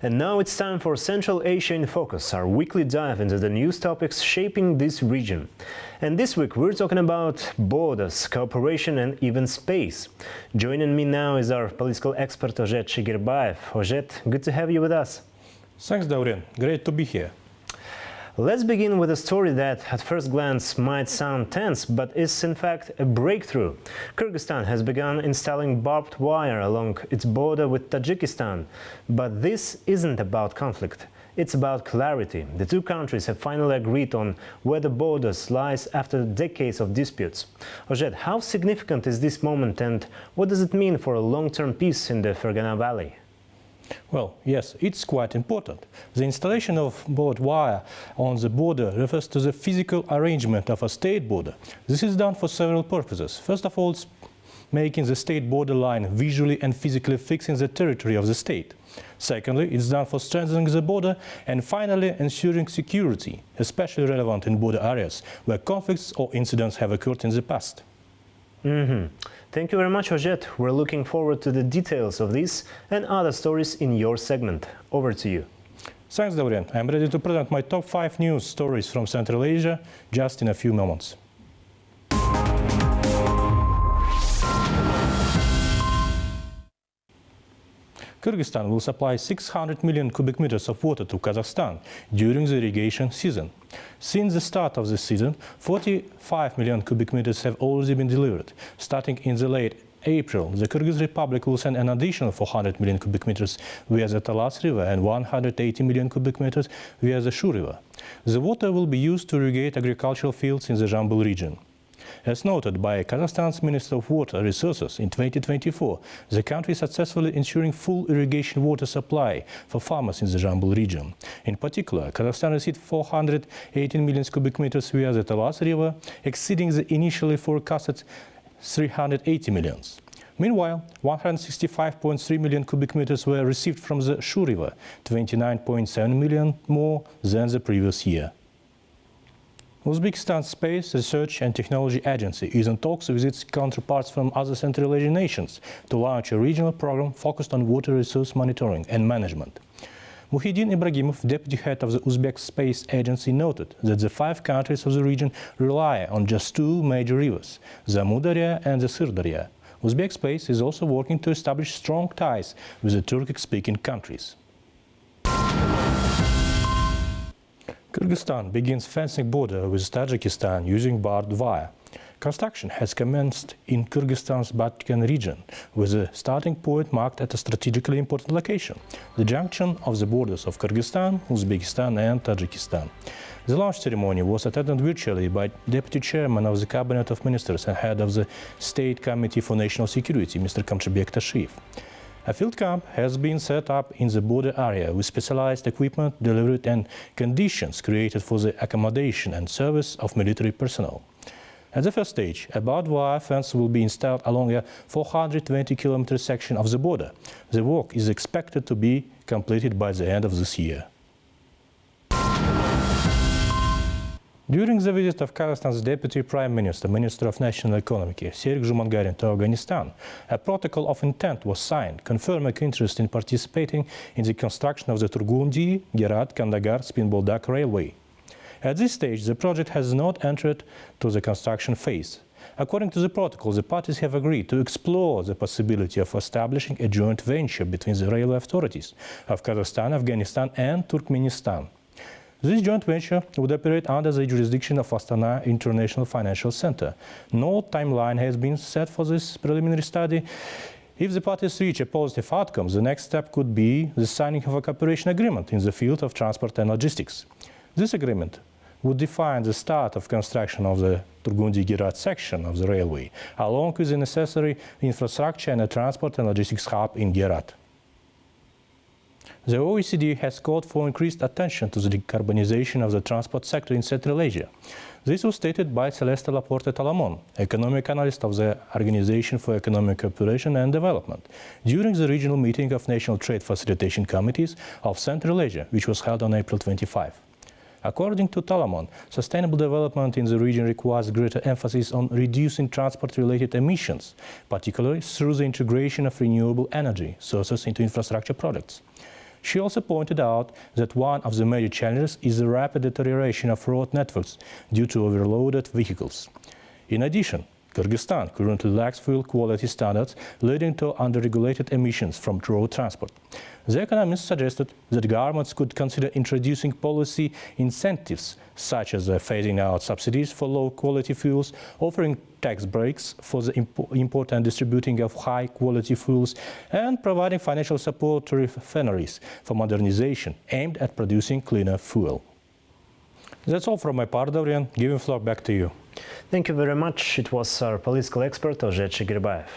And now it's time for Central Asia in Focus, our weekly dive into the news topics shaping this region. And this week we're talking about borders, cooperation and even space. Joining me now is our political expert Ozhet Shigirbayev. Ozhet, good to have you with us. Thanks, Dauren. Great to be here. Let's begin with a story that at first glance might sound tense, but is in fact a breakthrough. Kyrgyzstan has begun installing barbed wire along its border with Tajikistan. But this isn't about conflict. It's about clarity. The two countries have finally agreed on where the borders lies after decades of disputes. Ozhet, how significant is this moment and what does it mean for a long-term peace in the Fergana Valley? Well, yes, it's quite important. The installation of barbed wire on the border refers to the physical arrangement of a state border. This is done for several purposes. First of all, it's making the state border line visually and physically fixing the territory of the state. Secondly, it's done for strengthening the border, and finally ensuring security, especially relevant in border areas where conflicts or incidents have occurred in the past. Thank you very much, Ozhet. We're looking forward to the details of this and other stories in your segment. Over to you. Thanks, Dauren. I'm ready to present my top 5 news stories from Central Asia just in a few moments. Kyrgyzstan will supply 600 million cubic meters of water to Kazakhstan during the irrigation season. Since the start of the season, 45 million cubic meters have already been delivered. Starting in the late April, the Kyrgyz Republic will send an additional 400 million cubic meters via the Talas River and 180 million cubic meters via the Shu River. The water will be used to irrigate agricultural fields in the Jambul region. As noted by Kazakhstan's Minister of Water Resources in 2024, the country is successfully ensuring full irrigation water supply for farmers in the Jambul region. In particular, Kazakhstan received 418 million cubic meters via the Talas River, exceeding the initially forecasted 380 million. Meanwhile, 165.3 million cubic meters were received from the Shu River, 29.7 million more than the previous year. Uzbekistan's Space Research and Technology Agency is in talks with its counterparts from other Central Asian nations to launch a regional program focused on water resource monitoring and management. Muhyiddin Ibragimov, deputy head of the Uzbek Space Agency, noted that the 5 countries of the region rely on just 2 major rivers, the Amudarya and the Sirdarya. Uzbek Space is also working to establish strong ties with the Turkic-speaking countries. Kyrgyzstan begins fencing border with Tajikistan using barbed wire. Construction has commenced in Kyrgyzstan's Batken region, with a starting point marked at a strategically important location, the junction of the borders of Kyrgyzstan, Uzbekistan and Tajikistan. The launch ceremony was attended virtually by Deputy Chairman of the Cabinet of Ministers and Head of the State Committee for National Security, Mr. Kamchibek Tashiyev. A field camp has been set up in the border area with specialized equipment delivered and conditions created for the accommodation and service of military personnel. At the first stage, a barbed wire fence will be installed along a 420-kilometer section of the border. The work is expected to be completed by the end of this year. During the visit of Kazakhstan's Deputy Prime Minister, Minister of National Economy, Sergey Zhumangarin, to Afghanistan, a protocol of intent was signed, confirming interest in participating in the construction of the Turgundi, Gerat, Kandahar, Spin-Boldak railway. At this stage, the project has not entered to the construction phase. According to the protocol, the parties have agreed to explore the possibility of establishing a joint venture between the railway authorities of Kazakhstan, Afghanistan and Turkmenistan. This joint venture would operate under the jurisdiction of Astana International Financial Center. No timeline has been set for this preliminary study. If the parties reach a positive outcome, the next step could be the signing of a cooperation agreement in the field of transport and logistics. This agreement would define the start of construction of the Turgundi-Gerat section of the railway, along with the necessary infrastructure and a transport and logistics hub in Gerat. The OECD has called for increased attention to the decarbonization of the transport sector in Central Asia. This was stated by Celeste Laporte Talamon, economic analyst of the Organization for Economic Cooperation and Development, during the regional meeting of National Trade Facilitation Committees of Central Asia, which was held on April 25. According to Talamon, sustainable development in the region requires greater emphasis on reducing transport-related emissions, particularly through the integration of renewable energy sources into infrastructure projects. She also pointed out that one of the major challenges is the rapid deterioration of road networks due to overloaded vehicles. In addition, Kyrgyzstan currently lacks fuel quality standards, leading to under-regulated emissions from road transport. The economists suggested that governments could consider introducing policy incentives, such as phasing out subsidies for low-quality fuels, offering tax breaks for the import and distributing of high-quality fuels, and providing financial support to refineries for modernization aimed at producing cleaner fuel. That's all from my part, Dorian. Giving the floor back to you. Thank you very much. It was our political expert, Ozhet Shigirbayev.